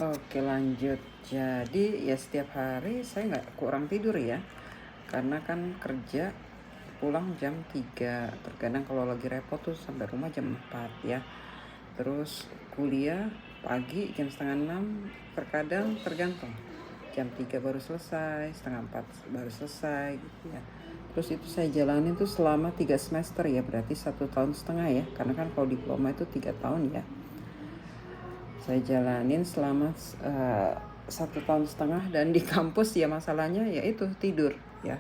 Oke, lanjut. Jadi ya setiap hari saya nggak kurang tidur ya. Karena kan kerja pulang jam 3, terkadang kalau lagi repot tuh sampai rumah jam 4 ya. Terus kuliah pagi jam 5:30, terkadang tergantung. Jam 3 baru selesai, 3:30 baru selesai gitu ya. Terus itu saya jalanin tuh selama 3 semester ya, berarti 1,5 tahun ya. Karena kan kalau diploma itu 3 tahun ya. Saya jalanin selama 1,5 tahun, dan di kampus ya masalahnya yaitu tidur ya.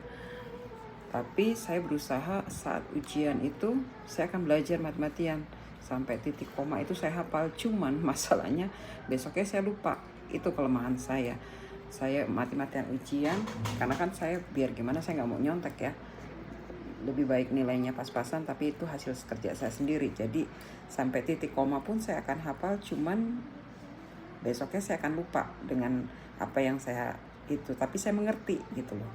Tapi saya berusaha saat ujian itu saya akan belajar mati-matian sampai titik koma itu saya hafal. Cuman masalahnya besoknya saya lupa. Itu kelemahan saya. Saya mati-matian ujian karena kan saya biar gimana saya nggak mau nyontek ya. Lebih baik nilainya pas-pasan, tapi itu hasil kerja saya sendiri. Jadi sampai titik koma pun saya akan hafal, cuman besoknya saya akan lupa dengan apa yang saya itu, tapi saya mengerti gitu loh.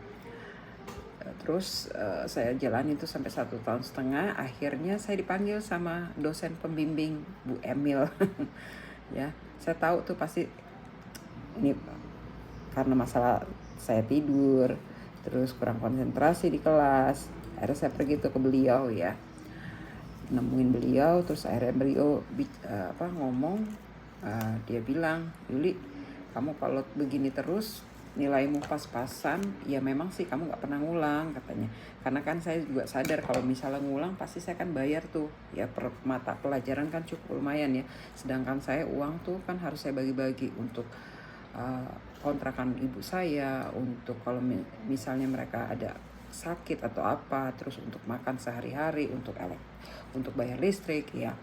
Terus saya jalan itu sampai 1,5 tahun. Akhirnya saya dipanggil sama dosen pembimbing Bu Emil. Ya, saya tahu tuh pasti ini karena masalah saya tidur, terus kurang konsentrasi di kelas. Akhirnya saya pergi tuh ke beliau ya, nemuin beliau. Terus akhirnya beliau ngomong, dia bilang, Yuli, kamu kalau begini terus nilaimu pas-pasan, ya memang sih kamu nggak pernah ngulang katanya. Karena kan saya juga sadar kalau misalnya ngulang pasti saya akan bayar tuh ya, per mata pelajaran kan cukup lumayan ya. Sedangkan saya uang tuh kan harus saya bagi-bagi untuk kontrakan ibu saya, untuk kalau misalnya mereka ada sakit atau apa, terus untuk makan sehari-hari, untuk bayar listrik ya.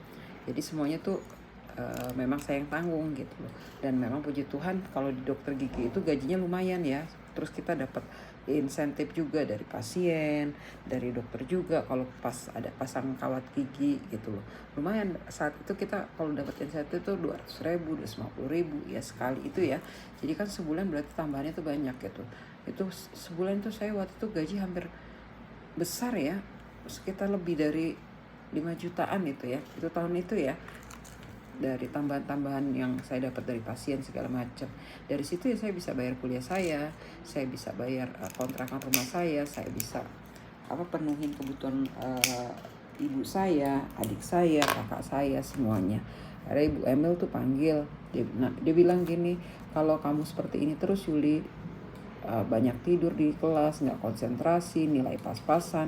Jadi semuanya tuh memang saya yang tanggung gitu loh. Dan memang puji Tuhan kalau di dokter gigi itu gajinya lumayan ya. Terus kita dapat insentif juga dari pasien, dari dokter juga kalau pas ada pasang kawat gigi gitu loh. Lumayan saat itu kita kalau dapat insentif tuh 200.000, 250.000 ya sekali itu ya. Jadi kan sebulan berarti tambahannya tuh banyak gitu. Itu sebulan tuh saya waktu itu gaji hampir besar ya, sekitar lebih dari 5 jutaan itu ya. Itu tahun itu ya, dari tambahan-tambahan yang saya dapat dari pasien segala macam. Dari situ ya saya bisa bayar kuliah saya bisa bayar kontrakan rumah saya bisa penuhin kebutuhan ibu saya, adik saya, kakak saya, semuanya. Ada Ibu Emil tuh panggil, dia bilang gini, kalau kamu seperti ini terus Yuli, banyak tidur di kelas, nggak konsentrasi, nilai pas-pasan,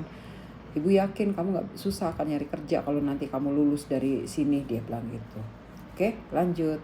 Ibu yakin kamu nggak susah akan nyari kerja kalau nanti kamu lulus dari sini, dia bilang gitu. Oke, lanjut.